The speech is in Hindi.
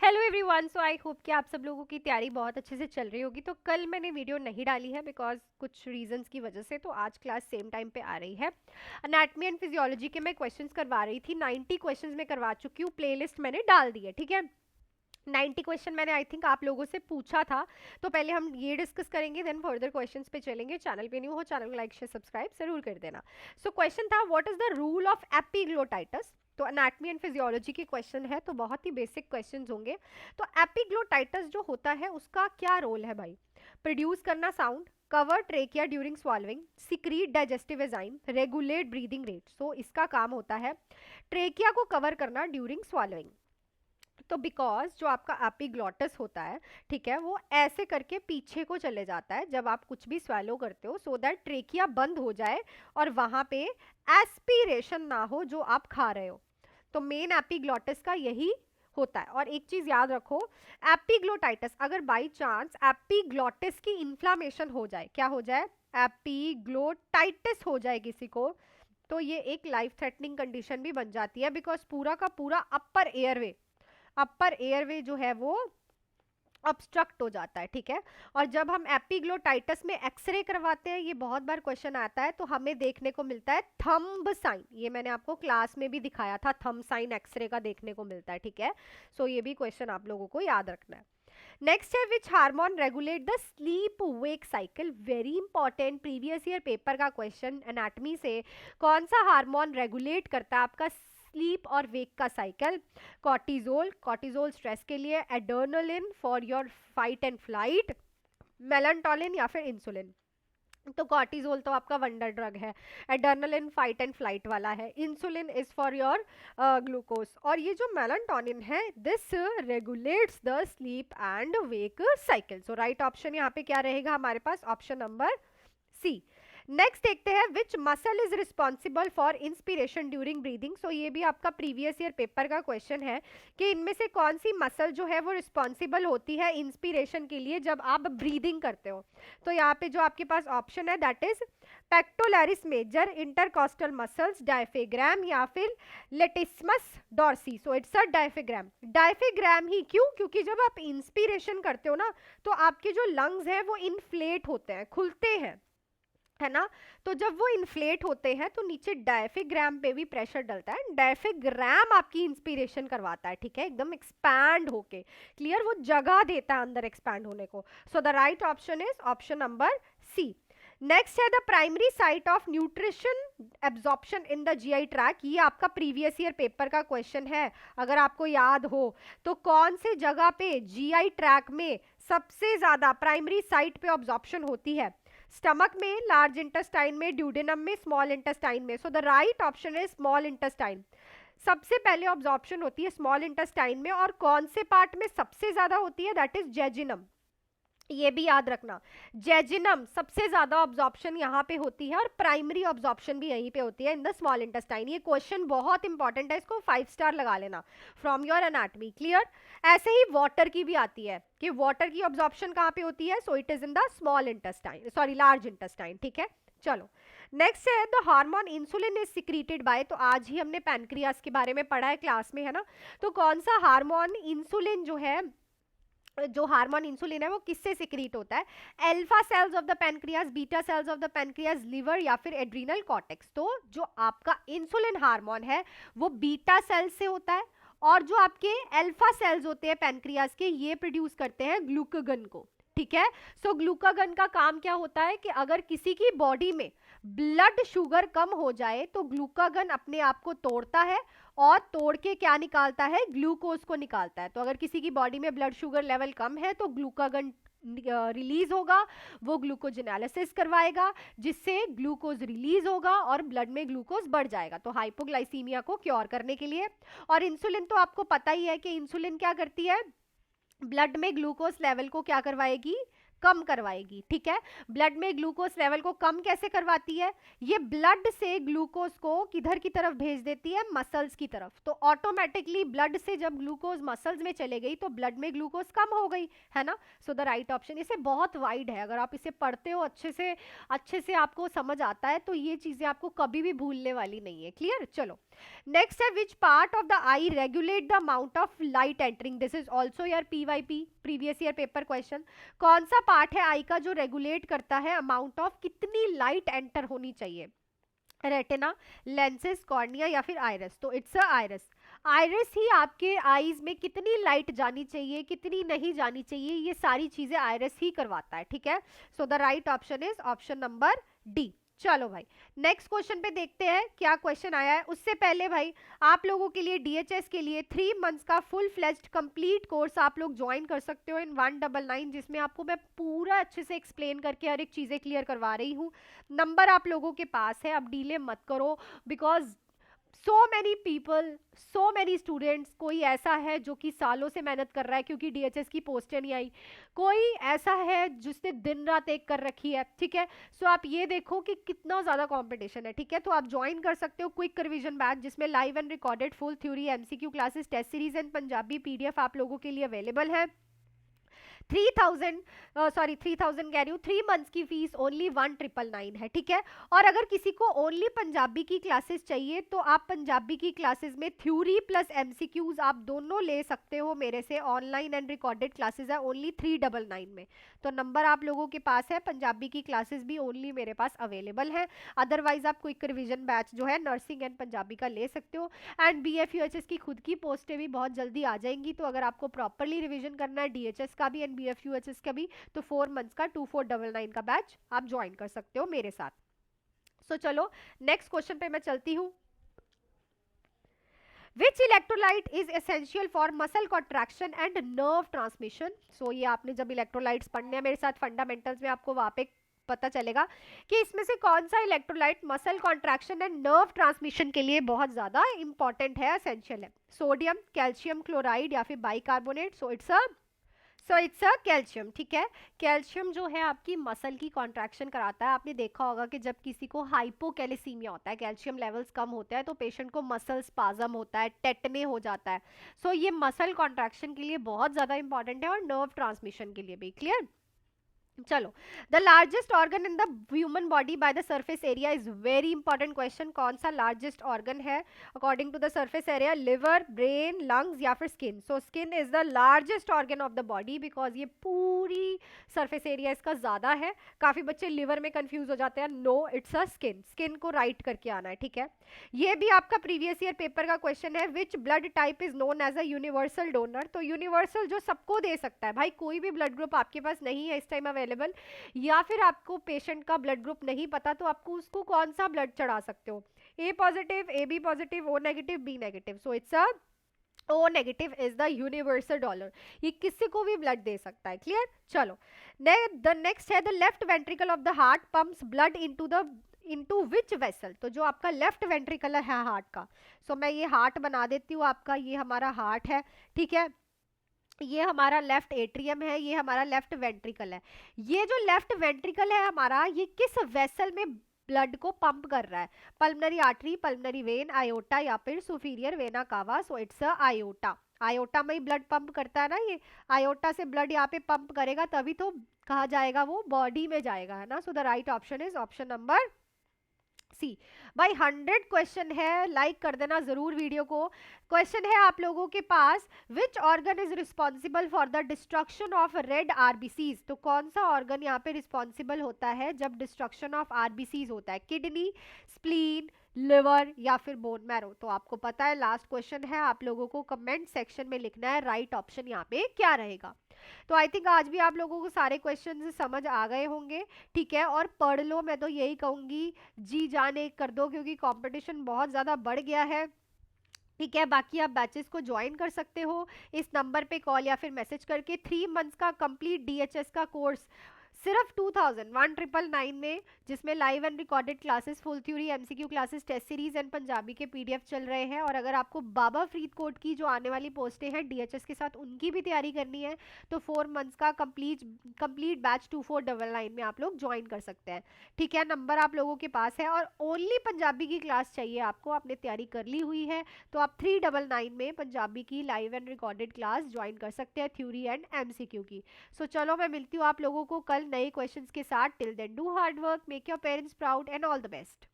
Hello everyone. So I hope कि आप सब लोगों की तैयारी बहुत अच्छे से चल रही होगी। तो कल मैंने वीडियो नहीं डाली है बिकॉज कुछ रीजंस की वजह से, तो आज क्लास सेम टाइम पे आ रही है। अनैटमी एंड फिजियोलॉजी के मैं क्वेश्चंस करवा रही थी, 90 क्वेश्चंस मैं करवा चुकी हूँ, प्लेलिस्ट मैंने डाल दी है। ठीक है, 90 क्वेश्चन मैंने आई थिंक आप लोगों से पूछा था। तो पहले हम ये डिस्कस करेंगे, देन फर्दर क्वेश्चंस पे चलेंगे। चैनल पे न्यू हो, चैनल को लाइक शेयर सब्सक्राइब जरूर कर देना। सो क्वेश्चन था, what is the rule of epiglottitis. तो एनाटमी एंड फिजियोलॉजी के क्वेश्चन है, तो बहुत ही बेसिक क्वेश्चंस होंगे। तो एपिग्लोटाइटस जो होता है उसका क्या रोल है भाई? प्रोड्यूस करना sound, cover trachea during swallowing, secrete digestive enzyme, regulate breathing rate. So इसका काम होता है ट्रेकिया को कवर करना ड्यूरिंग स्वॉल्विंग। तो बिकॉज जो आपका एपिग्लॉटस होता है, ठीक है, वो ऐसे करके पीछे को चले जाता है जब आप कुछ भी स्वेलो करते हो, सो दैट ट्रेकिया बंद हो जाए और वहां पे एस्पिरेशन ना हो जो आप खा रहे हो। तो मेन एपिग्लॉटस का यही होता है। और एक चीज याद रखो, एपिग्लोटाइटस अगर बाई चांस एपिग्लॉटिस की इन्फ्लामेशन हो जाए, क्या हो जाए? एपिग्लोटाइटिस हो जाए किसी को, तो ये एक लाइफ थ्रेटनिंग कंडीशन भी बन जाती है। बिकॉज पूरा का पूरा अपर एयरवे जो है वो ऑब्स्ट्रक्ट हो जाता है। ठीक है, और जब हम एपिग्लोटाइटस में एक्सरे करवाते हैं, ये बहुत बार क्वेश्चन आता है, तो हमें देखने को मिलता है थंब साइन। ये मैंने आपको क्लास में भी दिखाया था, थंब साइन एक्सरे का देखने को मिलता है। ठीक है, सो ये भी क्वेश्चन आप लोगों को याद रखना है। नेक्स्ट है, which hormone regulate the sleep wake cycle. Very important previous year paper का क्वेश्चन एनाटमी से। कौन सा हार्मोन रेगुलेट करता है आपका स्लीप और वेक का साइकिल? कॉर्टिजोल, कॉर्टिजोल स्ट्रेस के लिए, adrenaline for your fight and flight, melatonin या फिर इंसुलिन। तो कॉर्टिजोल तो आपका वंडर ड्रग है, एड्रेनलिन फाइट एंड फ्लाइट वाला है, insulin is for your glucose. और ये जो मेलाटोनिन है, this regulates the sleep and wake cycle. So right option यहाँ पे क्या रहेगा हमारे पास? Option number C. नेक्स्ट देखते हैं, which muscle is responsible for inspiration during breathing. So ये भी आपका प्रीवियस ईयर पेपर का क्वेश्चन है कि इनमें से कौन सी मसल जो है वो रिस्पॉन्सिबल होती है इंस्पिरेशन के लिए जब आप ब्रीदिंग करते हो। तो यहाँ पे जो आपके पास ऑप्शन है that is pectoralis major, intercostal muscles, diaphragm या फिर लेटिस्मस डॉर्सी। सो इट्स अ डायफेग्राम। डायफेग्राम ही क्यों? क्योंकि जब आप इंस्पिरेशन करते हो ना, तो आपके जो लंग्स हैं वो इन्फ्लेट होते हैं, खुलते हैं, है ना। तो जब वो इन्फ्लेट होते हैं तो नीचे डायफेग्राम पे भी प्रेशर डलता है। डायफेग्राम आपकी इंस्पिरेशन करवाता है, ठीक है, एकदम एक्सपैंड होके, क्लियर, वो जगह देता है अंदर एक्सपैंड होने को। So the right option is option number C. Next है, the primary site of nutrition absorption in the GI tract. ये आपका प्रीवियस ईयर पेपर का क्वेश्चन है, अगर आपको याद हो तो। कौन से जगह पे जीआई ट्रैक में सबसे ज्यादा प्राइमरी साइट पे ऑब्जॉर्प्शन होती है? स्टमक में, लार्ज इंटेस्टाइन में, ड्यूडेनम में, स्मॉल इंटेस्टाइन में। सो द राइट ऑप्शन है स्मॉल इंटेस्टाइन। सबसे पहले ऑब्जॉर्प्शन होती है स्मॉल इंटेस्टाइन में, और कौन से पार्ट में सबसे ज्यादा होती है? That is जेजिनम। ये भी याद रखना, जेजिनम सबसे ज्यादा ऑब्जॉर्प्शन यहाँ पे होती है, और प्राइमरी ऑब्जॉर्प्शन भी यहीं पे होती है इन द स्मॉल इंटेस्टाइन। ये क्वेश्चन बहुत इंपॉर्टेंट है, इसको 5 स्टार लगा लेना फ्रॉम योर एनाटमी, क्लियर। ऐसे ही वाटर की भी आती है कि वाटर की ऑब्जॉर्प्शन कहाँ पे होती है? So it is in the small intestine, sorry large intestine. ठीक है, चलो नेक्स्ट है, the hormone insulin is secreted by. तो आज ही हमने पैनक्रियास के बारे में पढ़ा है क्लास में, है ना। तो कौन सा हार्मोन इंसुलिन जो है, जो हार्मोन इंसुलिन है वो किससे सिक्रीट होता है? Alpha cells of the pancreas, beta cells of the pancreas, liver या फिर एड्रीनल कॉर्टेक्स। तो जो आपका इंसुलिन हार्मोन है वो बीटा सेल्स से होता है, और जो आपके अल्फा सेल्स होते हैं पैनक्रियास के, ये प्रोड्यूस करते हैं ग्लूकागन को। ठीक है, सो ग्लूकागन का काम क्या होता है कि अगर किसी की बॉडी में ब्लड शुगर कम हो जाए तो ग्लूकागन अपने आप को तोड़ता है, और तोड़ के क्या निकालता है? ग्लूकोज को निकालता है। तो अगर किसी की बॉडी में ब्लड शुगर लेवल कम है तो ग्लूकागन रिलीज होगा, वो ग्लूकोजेनालिसिस करवाएगा, जिससे ग्लूकोज रिलीज होगा और ब्लड में ग्लूकोज बढ़ जाएगा, तो हाइपोग्लाइसीमिया को क्योर करने के लिए। और इंसुलिन तो आपको पता ही है कि इंसुलिन क्या करती है? ब्लड में ग्लूकोज लेवल को क्या करवाएगी? कम करवाएगी। ठीक है, ब्लड में ग्लूकोज लेवल को कम कैसे करवाती है? ये ब्लड से ग्लूकोज को किधर की तरफ भेज देती है? मसल्स की तरफ। तो ऑटोमेटिकली ब्लड से जब ग्लूकोज मसल्स में चले गई तो ब्लड में ग्लूकोज कम हो गई, है ना। सो द राइट ऑप्शन, इसे बहुत वाइड है, अगर आप इसे पढ़ते हो अच्छे से आपको समझ आता है तो ये चीजें आपको कभी भी भूलने वाली नहीं है, क्लियर। चलो नेक्स्ट है which part of the eye regulate the amount of light entering, this is also your PYP previous year paper question. कौन सा पार्ट है आई का जो रेगुलेट करता है अमाउंट ऑफ कितनी लाइट एंटर होनी चाहिए? रेटिना, लेंसेज, कॉर्निया या फिर आइरिस? तो इट्स अ आइरिस। आइरिस ही आपके आईज में कितनी लाइट जानी चाहिए कितनी नहीं जानी चाहिए ये सारी चीजें आइरिस ही करवाता है, ठीक है। सो the right option is option number D. चलो भाई नेक्स्ट क्वेश्चन पे देखते हैं क्या क्वेश्चन आया है। उससे पहले भाई आप लोगों के लिए डीएचएस के लिए 3 मंथ्स का फुल फ्लेज्ड कंप्लीट कोर्स आप लोग ज्वाइन कर सकते हो इन 199, जिसमें आपको मैं पूरा अच्छे से एक्सप्लेन करके हर एक चीजें क्लियर करवा रही हूँ। नंबर आप लोगों के पास है, अब डिले मत करो because so many people, so many students, कोई ऐसा है जो कि सालों से मेहनत कर रहा है क्योंकि डीएचएस की पोस्टें नहीं आई, कोई ऐसा है जिसने दिन रात एक कर रखी है, ठीक है। सो आप ये देखो कि कितना ज़्यादा कंपटीशन है, ठीक है। तो आप ज्वाइन कर सकते हो क्विक रिवीजन बैच जिसमें live and recorded full theory MCQ classes test series and Punjabi PDF आप लोगों के लिए अवेलेबल है। 3000 3000 कह रही हूँ, 3 मंथ्स की फीस ओनली 1999 है, ठीक है। और अगर किसी को ओनली पंजाबी की क्लासेस चाहिए तो आप पंजाबी की क्लासेस में थ्योरी प्लस एमसीक्यूज आप दोनों ले सकते हो मेरे से, ऑनलाइन एंड रिकॉर्डेड क्लासेस है ओनली 399 में। तो नंबर आप लोगों के पास है, पंजाबी की क्लासेस भी ओनली मेरे पास अवेलेबल है। अदरवाइज आप क्विक रिवीजन बैच जो है नर्सिंग एंड पंजाबी का ले सकते हो। एंड बीएफयूएचएस की खुद की पोस्टें भी बहुत जल्दी आ जाएंगी, तो अगर आपको प्रॉपरली रिवीजन करना है डीएचएस का भी एंड बीएफयूएचएस का भी तो 4 मंथ्स का 2499 का बैच आप ज्वाइन कर सकते हो मेरे साथ। सो चलो नेक्स्ट क्वेश्चन पे मैं चलती हूँ। Which electrolyte is essential for muscle contraction and nerve transmission? So ये आपने जब इलेक्ट्रोलाइट्स पढ़ने हैं मेरे साथ फंडामेंटल्स में आपको वहां पे पता चलेगा कि इसमें से कौन सा electrolyte muscle contraction and nerve transmission के लिए बहुत ज्यादा इंपॉर्टेंट है, एसेंशियल है। सोडियम, कैल्शियम क्लोराइड या फिर bicarbonate? So it's a calcium, ठीक है। कैल्शियम जो है आपकी मसल की कॉन्ट्रैक्शन कराता है। आपने देखा होगा कि जब किसी को हाइपोकैल्सीमिया होता है, कैल्शियम लेवल्स कम होते हैं, तो पेशेंट को मसल स्पाज्म होता है, टेटने हो जाता है। सो ये मसल कॉन्ट्रैक्शन के लिए बहुत ज़्यादा इंपॉर्टेंट है और नर्व ट्रांसमिशन के लिए भी। क्लियर? चलो, the largest organ in the human body by the surface area is very important question. कौन सा लार्जेस्ट ऑर्गन है according to the surface area? Liver, brain, lungs या फिर skin? So skin is the largest organ of the body because ये पूरी सरफेस एरिया इसका ज्यादा है। काफी बच्चे लिवर में कंफ्यूज हो जाते हैं, no it's a skin. Skin को राइट करके आना है, ठीक है। ये भी आपका प्रीवियस ईयर पेपर का क्वेश्चन है, which blood type is known as a universal donor? तो यूनिवर्सल जो सबको दे सकता है भाई, कोई भी ब्लड ग्रुप आपके पास नहीं है इस टाइम अवेलेबल, या फिर आपको पेशेंट का ब्लड ग्रुप नहीं पता, तो आपको उसको कौन सा ब्लड चढ़ा सकते हो? A positive, A B positive, O negative, B negative? So it's a O negative is the universal donor, ये किसी को भी ब्लड दे सकता है। क्लियर? चलो द नेक्स्ट है the left ventricle of the heart pumps blood into which vessel? तो जो आपका लेफ्ट वेंट्रिकल है हार्ट का, सो मैं ये हार्ट बना देती हूँ आपका, ये हमारा हार्ट है, ठीक है। ये हमारा लेफ्ट एट्रियम है, ये हमारा लेफ्ट वेंट्रिकल है। ये जो लेफ्ट वेंट्रिकल है हमारा, ये किस वेसल में ब्लड को पंप कर रहा है? Pulmonary artery, pulmonary when, iota या फिर superior vena cava? So it's a iota. Iota में ही ब्लड पंप करता है ना, ये आयोटा से ब्लड यहाँ पे पंप करेगा तभी तो कहा जाएगा वो बॉडी में जाएगा, है ना। So the right option is option number C. भाई 100 क्वेश्चन है, लाइक कर देना जरूर वीडियो को। क्वेश्चन है आप लोगों के पास, which organ is responsible for the destruction of red RBCs? तो कौन सा ऑर्गन यहाँ पे रिस्पॉन्सिबल होता है जब डिस्ट्रक्शन ऑफ आरबीसीज होता है? किडनी, स्प्लीन, लिवर या फिर बोन मैरो? तो आपको पता है लास्ट क्वेश्चन है, आप लोगों को कमेंट सेक्शन में लिखना है राइट ऑप्शन यहाँ पे क्या रहेगा। तो आई थिंक आज भी आप लोगों को सारे क्वेश्चन समझ आ गए होंगे, ठीक है। और पढ़ लो, मैं तो यही कहूंगी, जी जान एक कर दो क्योंकि कंपटीशन बहुत ज़्यादा बढ़ गया है, ठीक है। बाकी आप बैचेस को ज्वाइन कर सकते हो इस नंबर पे कॉल या फिर मैसेज करके। 3 मंथ्स का कंप्लीट डीएचएस का कोर्स सिर्फ 1999 में, जिसमें live and recorded classes, full theory, MCQ classes, test series and Punjabi के पीडीएफ चल रहे हैं। और अगर आपको बाबा फरीदकोट की जो आने वाली पोस्टें हैं डीएचएस के साथ उनकी भी तैयारी करनी है तो 4 मंथ्स का कंप्लीट बैच 2499 में आप लोग ज्वाइन कर सकते हैं, ठीक है। नंबर आप लोगों के पास है और ओनली पंजाबी की क्लास चाहिए आपको, आपने तैयारी कर ली हुई है तो आप 399 में पंजाबी की live and recorded class join कर सकते हैं, थ्योरी एंड एमसीक्यू की। सो चलो मैं मिलती हूँ आप लोगों को कल नए क्वेश्चंस के साथ। Till then do hard work, make your parents proud and all the best.